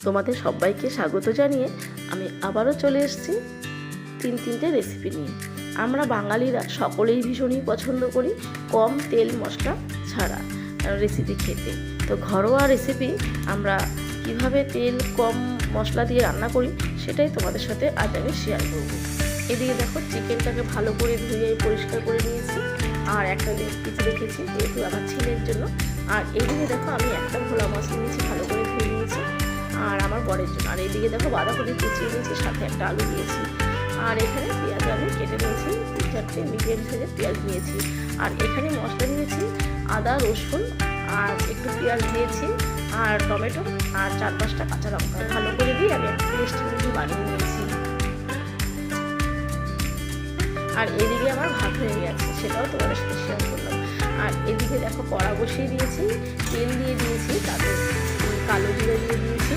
তোমাদের সবাইকে স্বাগত জানিয়ে আমি আবারও চলে এসেছি তিনটে রেসিপি নিয়ে। আমরা বাঙালিরা সকলেই ভীষণই পছন্দ করি কম তেল মশলা ছাড়া রেসিপি খেতে। তো ঘরোয়া রেসিপি আমরা কিভাবে তেল কম মশলা দিয়ে রান্না করি সেটাই তোমাদের সাথে আজ আমি শেয়ার করব। এদিকে দেখো চিকেনটাকে ভালো করে ধুয়ে পরিষ্কার করে নিয়েছি, আর একটা কিছু রেখেছি যেহেতু আমার ছেলের জন্য। আর এদিকে দেখো আমি একটা ভোলা মাছ নিয়েছি, ভালো করে ধুয়ে নিয়েছি আর আমার বরের জন্য। আর এইদিকে দেখো বাঁধাকপি কুচিয়ে নিয়েছি, সাথে একটা আলু দিয়েছি। আর এখানে পেঁয়াজ আমি কেটে নিয়েছি, 3-4টে মিডিয়াম সাইজের পেঁয়াজ নিয়েছি। আর এখানে মশলা নিয়েছি আদা রসুন আর একটু পেঁয়াজ দিয়েছি আর টমেটো আর 4-5টা কাঁচা লঙ্কা ভালো করে দিয়ে আমি একটা পেস্ট বানিয়ে নিয়েছি। আর এদিকে আমার ভাত হয়ে গেছে, সেটাও তোমাদের সাথে শেয়ার করলাম। আর এদিকে দেখো কড়া বসিয়ে দিয়েছি, তেল দিয়ে দিয়েছি, তাতে কালো জিরে দিয়ে দিয়েছি।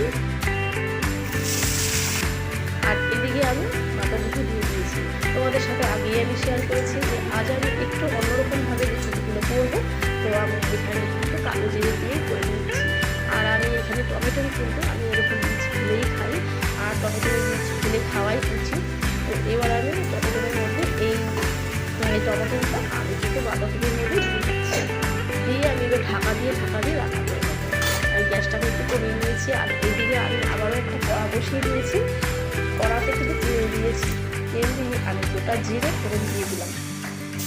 আর এদিকে আমি বাঁধাকপি দিয়ে দিয়েছি। তোমাদের সাথে আগেই আমি শেয়ার করেছি যে আজ আমি একটু অন্যরকমভাবে রেসিপিগুলো করবো। তো আমি এখানে কিন্তু কালো জিরে দিয়েই করে নিচ্ছি। আর আমি এখানে টমেটো কিন্তু আমি এরকম বীজ ফেলেই খাই, আর টমেটোর বীজ ফেলে খাওয়াই উচিত। তো এবার আমি টমেটোর মধ্যে এই টমেটোটা আমি কিন্তু বাঁধাকপির মধ্যে দিয়ে দিচ্ছি, দিয়ে আমি এবার ঢাকা দিয়ে রান্না করে দেবো। আর গ্যাসটাকে একটু কমিয়ে নিয়েছি। আর এদিকে আমি আবারও একটা কড়া বসিয়ে দিয়েছি, কড়াতে কিন্তু তেল দিয়েছি, তেল দিয়ে আমি গোটা জিরে ফোড়ন দিয়ে দিলাম।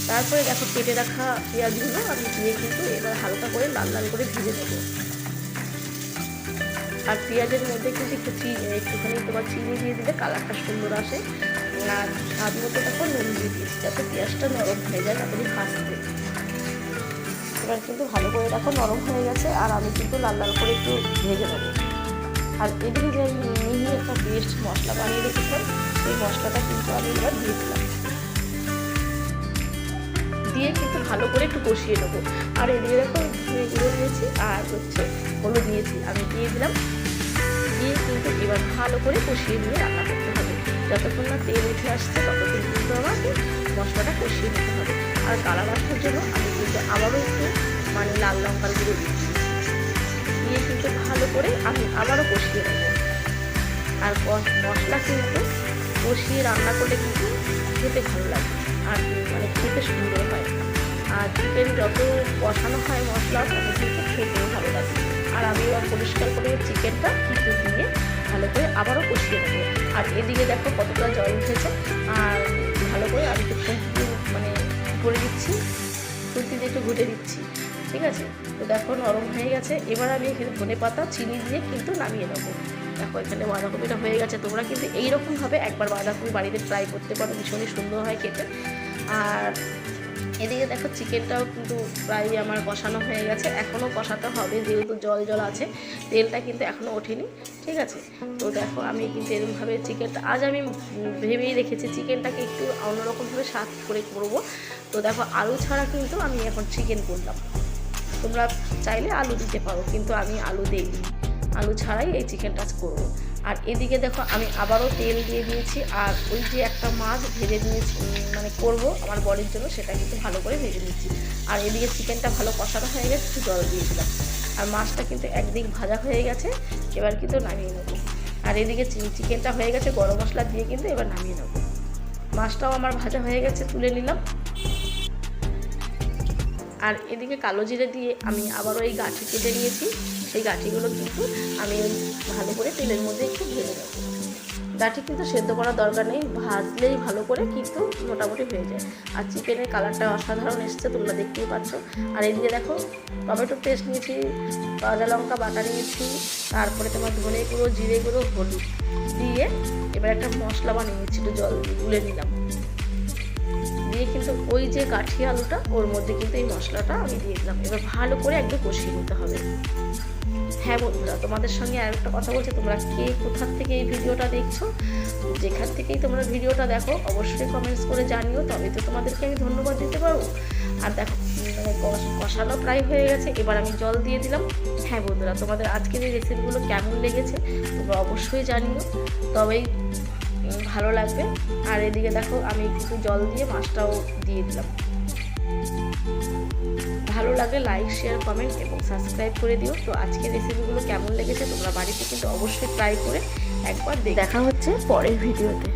তারপরে দেখো কেটে রাখা পেঁয়াজগুলো আমি দিয়ে কিন্তু এবার হালকা করে লাল লাল করে ভেজে দেবো। আর পেঁয়াজের মধ্যে কিন্তু একটুখানি তোমার চিনি দিয়ে দিলে কালারটা সুন্দর আসে। আর স্বাদ মতো দেখো নুন দিয়ে দিয়েছি যাতে পেঁয়াজটা নরম হয়ে যায় তাড়াতাড়ি ভাজতে। এবার কিন্তু ভালো করে দেখো নরম হয়ে গেছে, আর আমি কিন্তু লাল লাল করে একটু ভেজে নেবো। আর এদিকে যে আমি মিহি একটা পেস্ট মশলা বানিয়ে রেখেছিলাম, সেই মশলাটা কিন্তু আমি এবার দিয়ে দিলাম, দিয়ে কিন্তু ভালো করে একটু কষিয়ে নেবো। আর এদিকে দেখো ধনে গুঁড়ো দিয়েছি আর হলুদ দিয়েছি, আমি দিয়ে দিলাম, দিয়ে কিন্তু এবার ভালো করে কষিয়ে নিয়ে রান্না করতে হবে। যতক্ষণ না তেল উঠে আসছে ততক্ষণ কিন্তু আমাকে মশলাটা কষিয়ে নিতে হবে। আর কালার আসার জন্য আমি কিন্তু আবারও একটু লাল লঙ্কার গুঁড়ো দিয়ে কিন্তু ভালো করে আমি আবারও কষিয়ে নেবো। আর মশলা কিন্তু কষিয়ে রান্না করলে কিন্তু খেতে ভালো লাগে, আর খেতে সুন্দর হয়। আর চিকেন যত কষানো হয় মশলা তত কিন্তু খেতেও ভালো লাগে। আর আমি এবার পরিষ্কার করে চিকেনটা কিন্তু দিয়ে ভালো করে আবারও কষিয়ে নেবো। আর এদিকে দেখো কতটা জল উঠেছে, আর ভালো করে আমি একটু করে দিচ্ছি, খুন্তি দিয়ে একটু ঘুটে দিচ্ছি, ঠিক আছে। তো দেখো নরম হয়ে গেছে। এবার আমি এখানে ধনেপাতা চিনি দিয়ে কিন্তু নামিয়ে নেবো। দেখো এখানে বাঁধাকপিটা হয়ে গেছে। তোমরা কিন্তু এইরকমভাবে একবার বাঁধাকপি বাড়িতে ট্রাই করতে পারো, ভীষণই সুন্দর হয় খেতে। আর এদিকে দেখো চিকেনটাও কিন্তু প্রায় আমার কষানো হয়ে গেছে, এখনও কষাতে হবে যেহেতু জল আছে, তেলটা কিন্তু এখনও ওঠেনি, ঠিক আছে। তো দেখো আমি কিন্তু এরকমভাবে চিকেনটা আজ আমি ভেবেই রেখেছি চিকেনটাকে একটু অন্যরকমভাবে স্বাদ করে করবো। তো দেখো আলু ছাড়া কিন্তু আমি এখন চিকেন করলাম, তোমরা চাইলে আলু দিতে পারো, কিন্তু আমি আলু দিইনি, আলু ছাড়াই এই চিকেনটা করবো। আর এদিকে দেখো আমি আবারও তেল দিয়ে দিয়েছি, আর ওই যে একটা মাছ ভেজে নিয়েছি করবো আমার বরের জন্য, সেটা কিন্তু ভালো করে ভেজে নিচ্ছি। আর এদিকে চিকেনটা ভালো কষানো হয়ে গেছে, একটু জল দিয়ে দিলাম। আর মাছটা কিন্তু একদিক ভাজা হয়ে গেছে, এবার কিন্তু নামিয়ে নেবো। আর এদিকে চিকেনটা হয়ে গেছে, গরম মশলা দিয়ে কিন্তু এবার নামিয়ে নেবো। মাছটাও আমার ভাজা হয়ে গেছে, তুলে নিলাম। আর এদিকে কালো জিরে দিয়ে আমি আবারও এই গাঁঠি কেটে নিয়েছি, সেই গাঁঠিগুলো কিন্তু আমি ভালো করে তেলের মধ্যে একটু ভেজে নেব। গাঁঠি কিন্তু সেদ্ধ করার দরকার নেই, ভাজলেই ভালো করে কিন্তু মোটামুটি হয়ে যায়। আর চিকেনের কালারটা অসাধারণ এসছে, তোমরা দেখতেই পাচ্ছ। আর এদিকে দেখো টমেটো পেস্ট নিয়েছি, কাঁচা লঙ্কা বাটা নিয়েছি, তারপরে তোমার ধনে গুঁড়ো জিরে গুঁড়ো হলুদ দিয়ে এবার একটা মশলা বানিয়ে নিচ্ছি, একটু জল গুলে নিলাম, দিয়ে কিন্তু ওই যে কাঠি আলুটা ওর মধ্যে কিন্তু এই মশলাটা আমি দিয়ে দিলাম। এবার ভালো করে একদম কষিয়ে নিতে হবে। হ্যাঁ বন্ধুরা, তোমাদের সঙ্গে আর একটা কথা বলছি, তোমরা কে কোথার থেকে এই ভিডিওটা দেখছো, যেখান থেকেই তোমরা ভিডিওটা দেখো অবশ্যই কমেন্টস করে জানিও, তবে তো তোমাদেরকে আমি ধন্যবাদ দিতে পারবো। আর দেখো কষানো প্রায় হয়ে গেছে, এবার আমি জল দিয়ে দিলাম। হ্যাঁ বন্ধুরা, তোমাদের আজকের এই রেসিপিগুলো কেমন লেগেছে তোমরা অবশ্যই জানিও, তবেই ভালো লাগবে। আর এদিকে দেখো আমি একটু জল দিয়ে মাছটাও দিয়ে দিলাম। ভালো লাগলে লাইক, শেয়ার, কমেন্ট এবং সাবস্ক্রাইব করে দিও। তো আজকের রেসিপিগুলো কেমন লেগেছে তোমরা বাড়িতে কিন্তু অবশ্যই ট্রাই করে একবার দেখা হচ্ছে পরের ভিডিওতে।